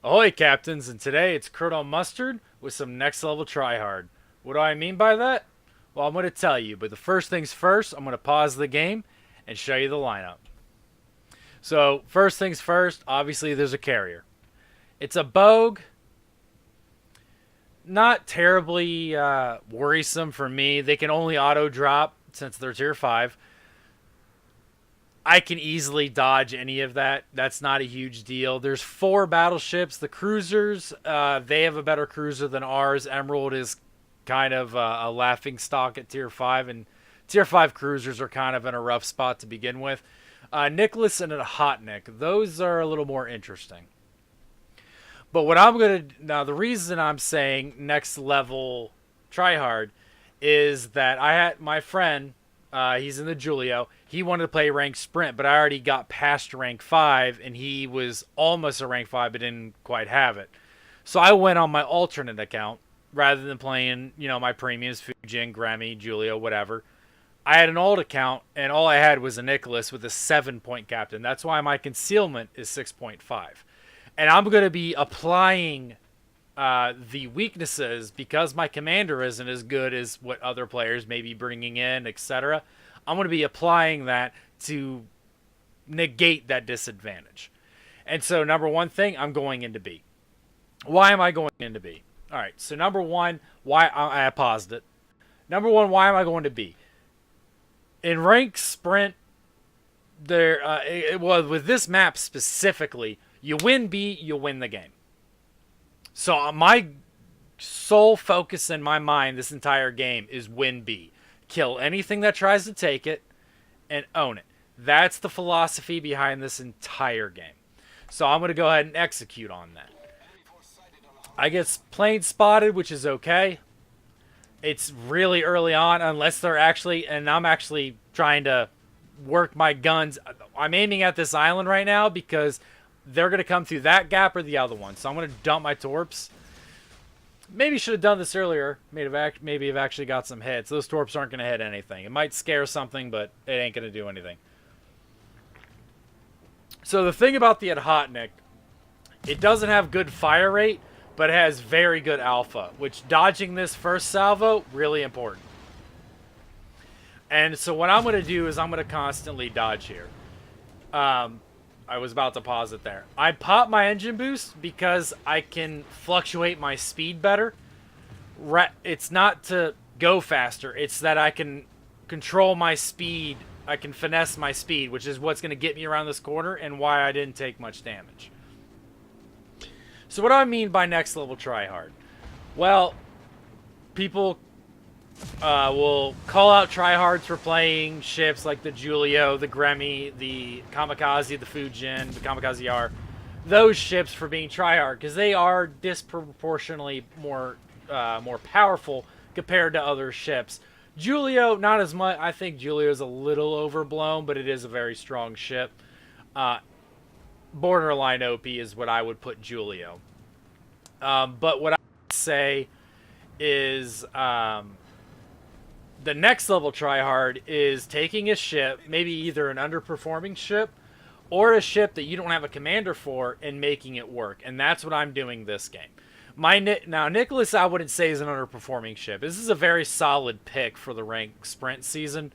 Ahoy, Captains, and today it's Curdle Mustard with some next level tryhard. What do I mean by that? Well, I'm going to tell you, but the first things first, I'm going to pause the game and show you the lineup. So, first things first, obviously there's a carrier. It's a Bogue. Not terribly worrisome for me. They can only auto drop since they're tier 5. I can easily dodge any of that. That's not a huge deal. There's 4 battleships. The cruisers, they have a better cruiser than ours. Emerald is kind of a laughing stock at tier 5, and tier 5 cruisers are kind of in a rough spot to begin with. Nicholas and a Hot Nick, those are a little more interesting. But what I'm going to... Now, the reason I'm saying next level tryhard is that I had my friend... he's in the Julio. He wanted to play rank sprint, but I already got past rank 5, and he was almost a rank 5, but didn't quite have it. So I went on my alternate account, rather than playing, my premiums, Fujin, Grammy, Julio, whatever. I had an alt account, and all I had was a Nicholas with a 7-point captain. That's why my concealment is 6.5. And I'm going to be applying the weaknesses because my commander isn't as good as what other players may be bringing in, etc. I'm going to be applying that to negate that disadvantage. And so, number one thing, I'm going into B. Why am I going into B? All right, so number one, why I paused it. Number one, why am I going to B? In rank sprint, with this map specifically, you win B, you win the game. So my sole focus in my mind this entire game is win B. Kill anything that tries to take it and own it. That's the philosophy behind this entire game. So I'm going to go ahead and execute on that. I get plane spotted, which is okay. It's really early on, unless they're actually... And I'm actually trying to work my guns. I'm aiming at this island right now because... they're going to come through that gap or the other one. So I'm going to dump my torps. Maybe should have done this earlier. Maybe have actually got some hits. Those torps aren't going to hit anything. It might scare something, but it ain't going to do anything. So the thing about the Adhotnik, it doesn't have good fire rate, but it has very good alpha, which dodging this first salvo, really important. And so what I'm going to do is I'm going to constantly dodge here. I was about to pause it there. I pop my engine boost because I can fluctuate my speed better. It's not to go faster. It's that I can control my speed. I can finesse my speed, which is what's going to get me around this corner and why I didn't take much damage. So what do I mean by next level tryhard? Well, people... will call out tryhards for playing ships like the Julio, the Grammy, the Kamikaze, the Fujin, the Kamikaze R. Those ships for being tryhard because they are disproportionately more powerful compared to other ships. Julio, not as much. I think Julio is a little overblown, but it is a very strong ship. Borderline OP is what I would put Julio. But what I would say is... the next level tryhard is taking a ship, maybe either an underperforming ship or a ship that you don't have a commander for, and making it work. And that's what I'm doing this game. Now, Nicholas, I wouldn't say is an underperforming ship. This is a very solid pick for the rank sprint season.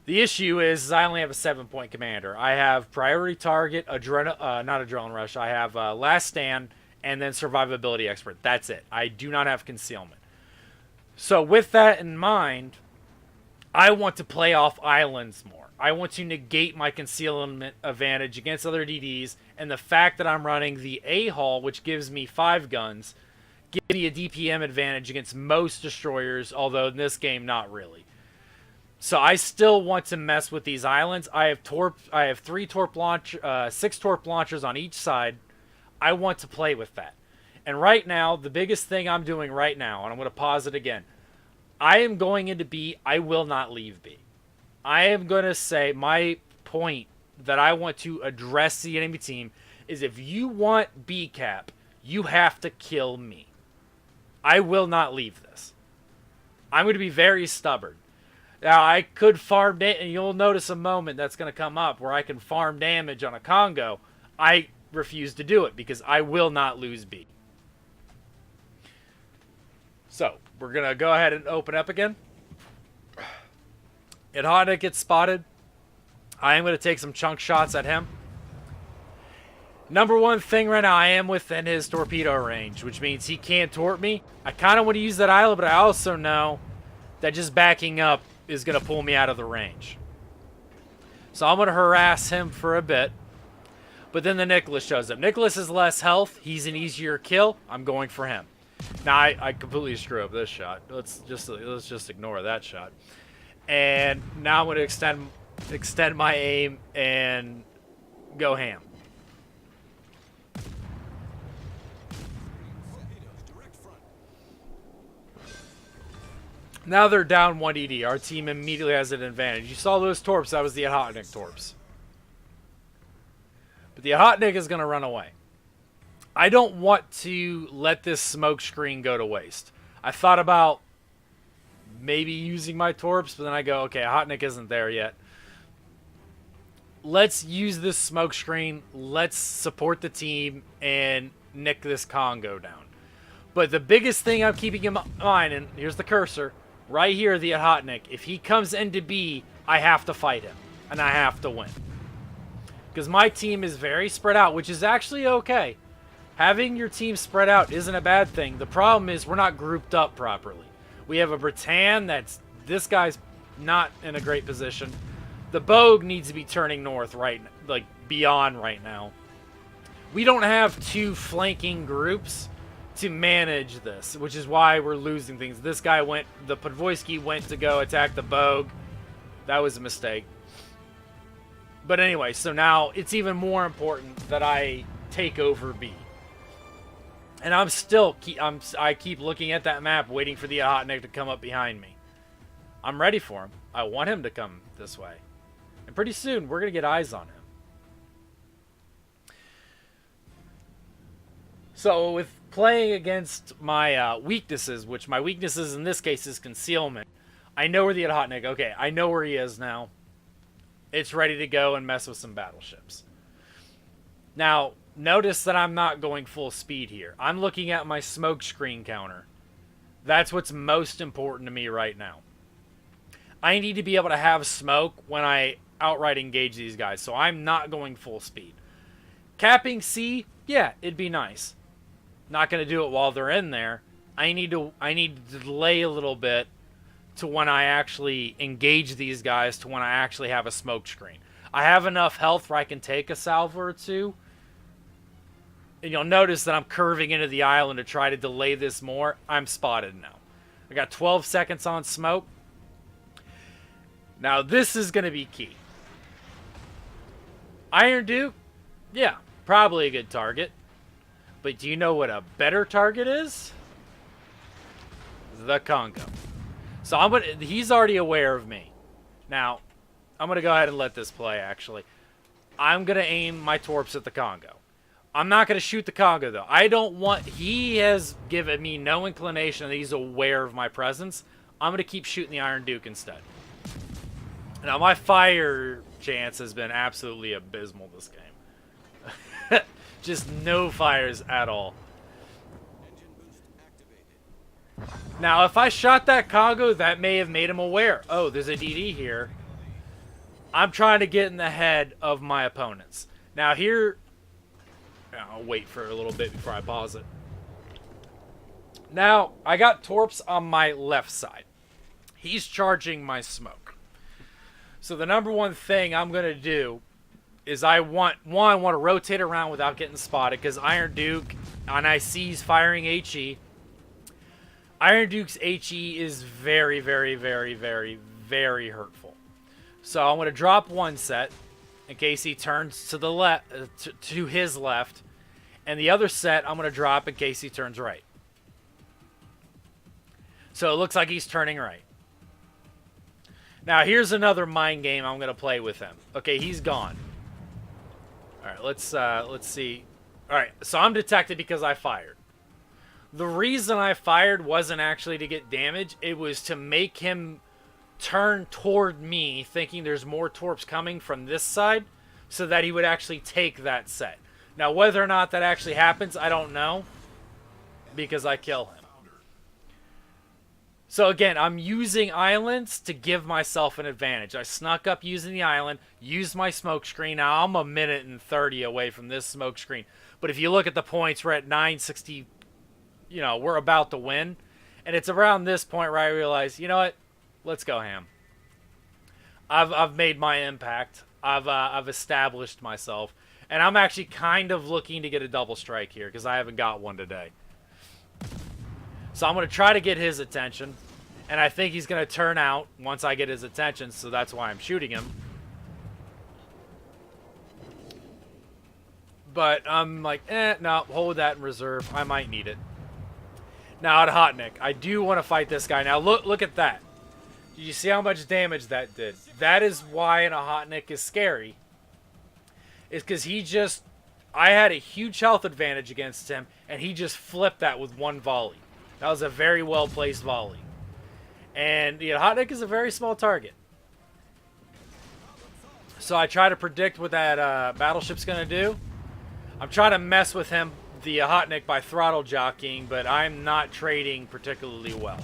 The issue is I only have a 7-point commander. I have priority target, not adrenaline rush. I have last stand, and then survivability expert. That's it. I do not have concealment. So with that in mind, I want to play off islands more. I want to negate my concealment advantage against other DDs, and the fact that I'm running the A-Hull, which gives me 5 guns, gives me a DPM advantage against most destroyers, although in this game, not really. So I still want to mess with these islands. I have 6 torp launchers on each side. I want to play with that. And right now, the biggest thing I'm doing right now, and I'm going to pause it again, I am going into B. I will not leave B. I am going to say my point that I want to address the enemy team is if you want B cap, you have to kill me. I will not leave this. I'm going to be very stubborn. Now, I could farm and you'll notice a moment that's going to come up where I can farm damage on a Congo. I refuse to do it because I will not lose B. So, we're going to go ahead and open up again. If Hotnik gets spotted, I am going to take some chunk shots at him. Number one thing right now, I am within his torpedo range, which means he can't torp me. I kind of want to use that island, but I also know that just backing up is going to pull me out of the range. So I'm going to harass him for a bit. But then the Nicholas shows up. Nicholas has less health. He's an easier kill. I'm going for him. Now, I completely screw up this shot. Let's just ignore that shot. And now I'm going to extend my aim and go ham. Now they're down 1 ED. Our team immediately has an advantage. You saw those torps. That was the Hotnik torps. But the Hotnik is going to run away. I don't want to let this smoke screen go to waste. I thought about maybe using my torps, but then I go, okay, Hotnik isn't there yet. Let's use this smoke screen. Let's support the team and nick this Congo down. But the biggest thing I'm keeping in mind, and here's the cursor, right here, the Hotnik. If he comes into B, I have to fight him, and I have to win. Because my team is very spread out, which is actually okay. Having your team spread out isn't a bad thing. The problem is we're not grouped up properly. We have a Britann this guy's not in a great position. The Bogue needs to be turning north beyond right now. We don't have two flanking groups to manage this, which is why we're losing things. This guy the Podvoisky went to go attack the Bogue. That was a mistake. But anyway, so now it's even more important that I take over B. And I keep looking at that map, waiting for the Hotnik to come up behind me. I'm ready for him. I want him to come this way. And pretty soon, we're going to get eyes on him. So, with playing against my weaknesses, which my weaknesses in this case is concealment, I know where the Hotnik, okay, I know where he is now. It's ready to go and mess with some battleships. Now, notice that I'm not going full speed here. I'm looking at my smoke screen counter. That's what's most important to me right now. I need to be able to have smoke when I outright engage these guys, so I'm not going full speed. Capping C, yeah, it'd be nice. Not going to do it while they're in there. I need to delay a little bit to when I actually engage these guys, to when I actually have a smoke screen. I have enough health where I can take a salvo or two. And you'll notice that I'm curving into the island to try to delay this more. I'm spotted now. I got 12 seconds on smoke. Now this is going to be key. Iron Duke, yeah, probably a good target. But do you know what a better target is? The Congo. So he's already aware of me. Now, I'm going to go ahead and let this play, actually. I'm going to aim my torps at the Congo. I'm not going to shoot the Congo, though. He has given me no inclination that he's aware of my presence. I'm going to keep shooting the Iron Duke instead. Now, my fire chance has been absolutely abysmal this game. Just no fires at all. Now, if I shot that Congo, that may have made him aware. Oh, there's a DD here. I'm trying to get in the head of my opponents. Now, here... I'll wait for a little bit before I pause it. Now, I got torps on my left side. He's charging my smoke. So the number one thing I'm going to do is I want to rotate around without getting spotted, because Iron Duke, and I see he's firing HE. Iron Duke's HE is very, very, very, very, very hurtful. So I'm going to drop one set in case he turns to the left, to his left, and the other set I'm going to drop in case he turns right. So it looks like he's turning right. Now here's another mind game I'm going to play with him. Okay, he's gone. All right, let's see. All right, so I'm detected because I fired. The reason I fired wasn't actually to get damage. It was to make him turn toward me, thinking there's more torps coming from this side, so that he would actually take that set. Now, whether or not that actually happens, I don't know, because I kill him. So again, I'm using islands to give myself an advantage. I snuck up using the island, used my smoke screen. Now I'm a minute and 30 away from this smoke screen. But if you look at the points, we're at 960. You know, we're about to win. And it's around this point where I realize, you know what? Let's go ham. I've made my impact. I've established myself. And I'm actually kind of looking to get a double strike here because I haven't got one today. So I'm going to try to get his attention. And I think he's going to turn out once I get his attention. So that's why I'm shooting him. But I'm like, no, hold that in reserve. I might need it. Now at Hotnik, I do want to fight this guy. Now look at that. Do you see how much damage that did? That is why an Hotnik is scary. It's because he just... I had a huge health advantage against him, and he just flipped that with one volley. That was a very well-placed volley. And the Hotnik is a very small target. So I try to predict what that battleship's going to do. I'm trying to mess with him, the Hotnik, by throttle jockeying, but I'm not trading particularly well.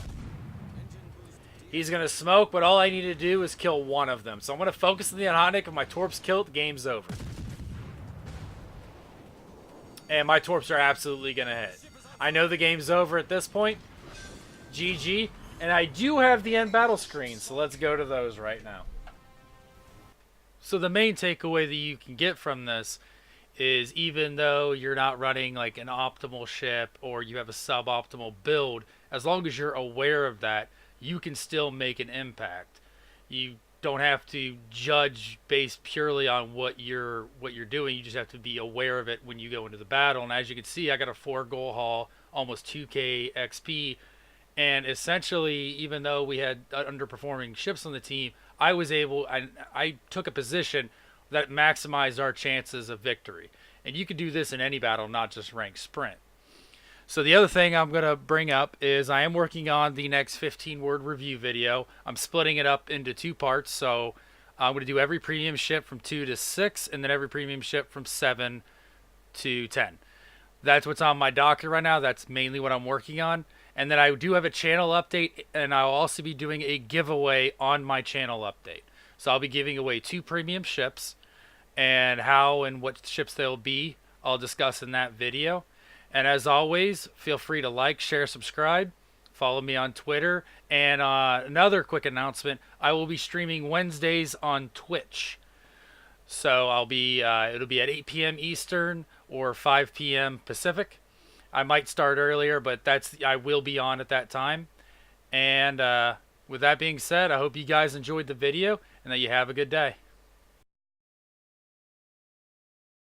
He's going to smoke, but all I need to do is kill one of them. So I'm going to focus on the Hotnik. If my torps kill it, the game's over. And my torps are absolutely going to hit. I know the game's over at this point. GG. And I do have the end battle screen, so let's go to those right now. So the main takeaway that you can get from this is even though you're not running like an optimal ship or you have a suboptimal build, as long as you're aware of that, you can still make an impact. You don't have to judge based purely on what you're doing. You just have to be aware of it when you go into the battle. And as you can see, I got a 4 goal haul, almost 2k XP, and essentially, even though we had underperforming ships on the team, I was able, I took a position that maximized our chances of victory. And you can do this in any battle, not just ranked sprint. So the other thing I'm going to bring up is I am working on the next 15-word review video. I'm splitting it up into 2 parts. So I'm going to do every premium ship from 2 to 6, and then every premium ship from 7 to 10. That's what's on my docket right now. That's mainly what I'm working on. And then I do have a channel update, and I'll also be doing a giveaway on my channel update. So I'll be giving away 2 premium ships, and how and what ships they'll be, I'll discuss in that video. And as always, feel free to like, share, subscribe, follow me on Twitter. And another quick announcement, I will be streaming Wednesdays on Twitch. So I'll be, it'll be at 8 p.m. Eastern or 5 p.m. Pacific. I might start earlier, but I will be on at that time. And with that being said, I hope you guys enjoyed the video and that you have a good day.